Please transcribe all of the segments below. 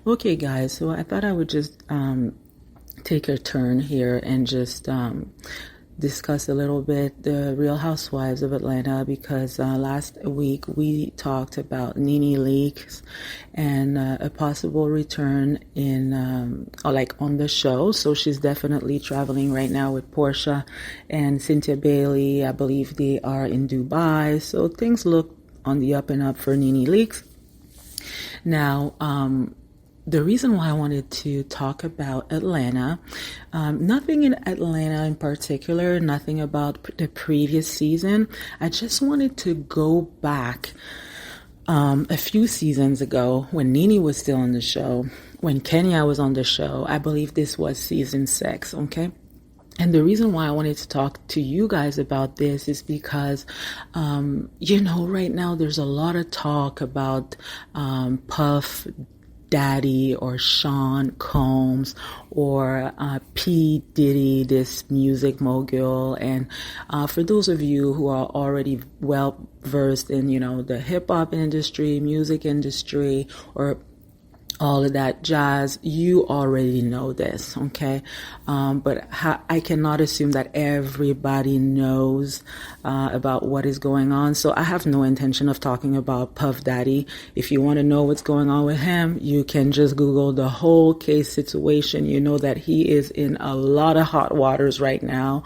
Okay, guys, so I thought I would just take a turn here and just discuss a little bit the Real Housewives of Atlanta because last week we talked about Nene Leakes and a possible return in like on the show. So she's definitely traveling right now with Portia and Cynthia Bailey. I believe they are in Dubai. So things look on the up and up for Nene Leakes. Now, the reason why I wanted to talk about Atlanta, nothing in Atlanta in particular, nothing about the previous season. I just wanted to go back a few seasons ago when Nene was still on the show, when Kenya was on the show. I believe this was season 6, okay? And the reason why I wanted to talk to you guys about this is because, right now there's a lot of talk about Puff Daddy or Sean Combs or P. Diddy, this music mogul. And for those of you who are already well versed in, the hip hop industry, music industry, or all of that jazz, you already know this, okay? But I cannot assume that everybody knows about what is going on. So I have no intention of talking about Puff Daddy. If you want to know what's going on with him, you can just Google the whole case situation. You know that he is in a lot of hot waters right now.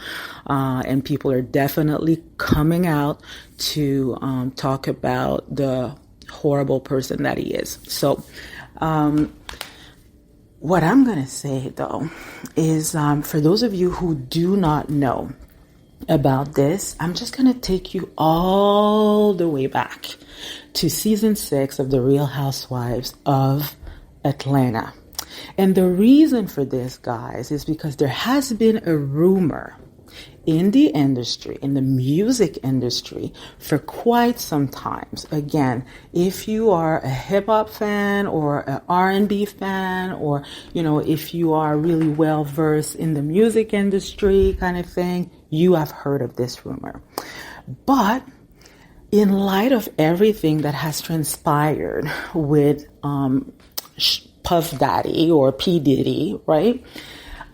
And people are definitely coming out to talk about the horrible person that he is. So, what I'm going to say, though, is for those of you who do not know about this, I'm just going to take you all the way back to season 6 of The Real Housewives of Atlanta. And the reason for this, guys, is because there has been a rumor in the industry, in the music industry, for quite some times. Again, if you are a hip hop fan or an R&B fan, or, if you are really well versed in the music industry kind of thing, you have heard of this rumor. But in light of everything that has transpired with Puff Daddy or P. Diddy, right?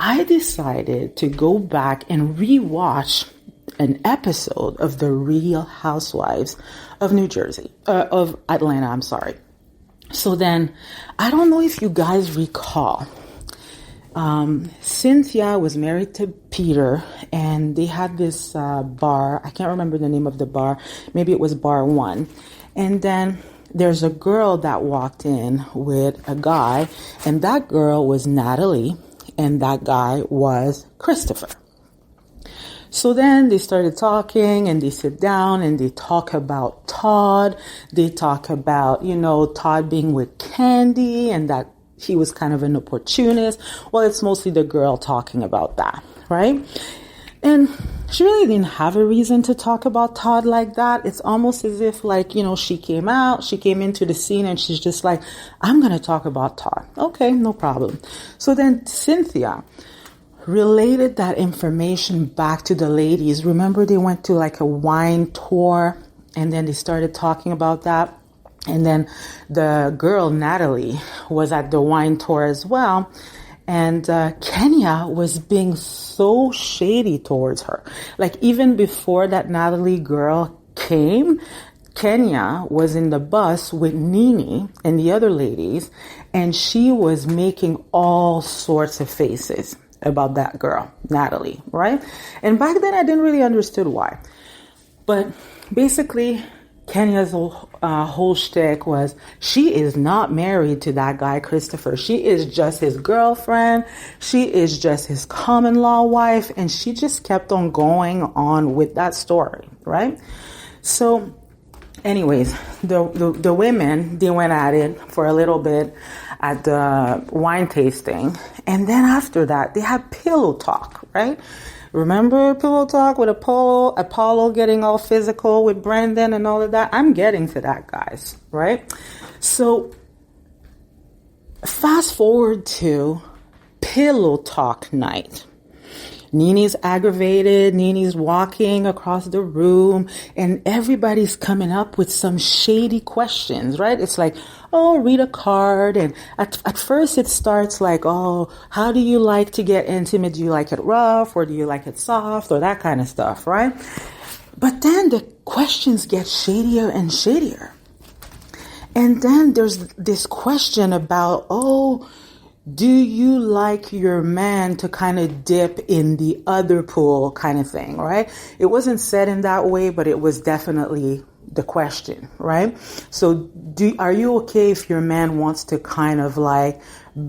I decided to go back and rewatch an episode of The Real Housewives of of Atlanta, I'm sorry. So then, I don't know if you guys recall, Cynthia was married to Peter and they had this bar. I can't remember the name of the bar. Maybe it was Bar 1. And then there's a girl that walked in with a guy, and that girl was Natalie. And that guy was Christopher. So then they started talking and they sit down and they talk about Todd. They talk about, Todd being with Candy and that he was kind of an opportunist. Well, it's mostly the girl talking about that, right? And she really didn't have a reason to talk about Todd like that. It's almost as if she came into the scene and she's just like, I'm going to talk about Todd. Okay, no problem. So then Cynthia related that information back to the ladies. Remember they went to like a wine tour and then they started talking about that. And then the girl, Natalie, was at the wine tour as well. And Kenya was being so shady towards her. Like even before that Natalie girl came, Kenya was in the bus with Nene and the other ladies, and she was making all sorts of faces about that girl, Natalie, right? And back then I didn't really understand why. But basically, Kenya's whole shtick was she is not married to that guy, Christopher. She is just his girlfriend. She is just his common law wife. And she just kept on going on with that story, right? So anyways, the women, they went at it for a little bit at the wine tasting. And then after that, they had pillow talk, right? Remember pillow talk with Apollo getting all physical with Brendan and all of that? I'm getting to that, guys, right? So fast forward to pillow talk night. Nene's aggravated. Nene's walking across the room and everybody's coming up with some shady questions, right? It's like, oh, read a card. And at first it starts like, oh, how do you like to get intimate? Do you like it rough or do you like it soft or that kind of stuff, right? But then the questions get shadier and shadier. And then there's this question about, oh, do you like your man to kind of dip in the other pool kind of thing, right? It wasn't said in that way, but it was definitely the question, right? So are you okay if your man wants to kind of like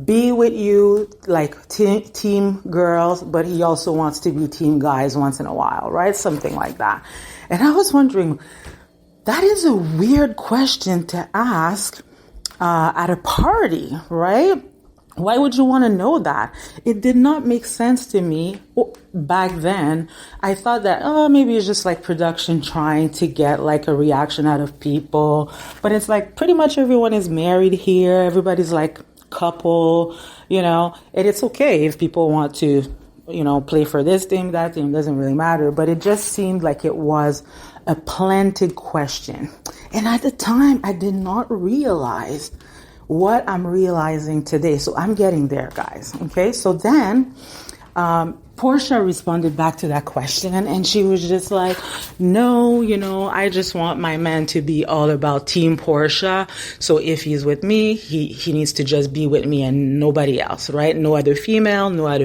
be with you like team girls, but he also wants to be team guys once in a while, right? Something like that. And I was wondering, that is a weird question to ask at a party, right? Why would you want to know that? It did not make sense to me back then. I thought that, oh, maybe it's just like production trying to get like a reaction out of people. But it's like pretty much everyone is married here. Everybody's like couple, and it's okay if people want to, play for this team, that team, doesn't really matter. But it just seemed like it was a planted question. And at the time, I did not realize what I'm realizing today. So I'm getting there, guys. Okay. So then, Portia responded back to that question and she was just like, no, I just want my man to be all about team Portia. So if he's with me, he needs to just be with me and nobody else, right? No other female, no other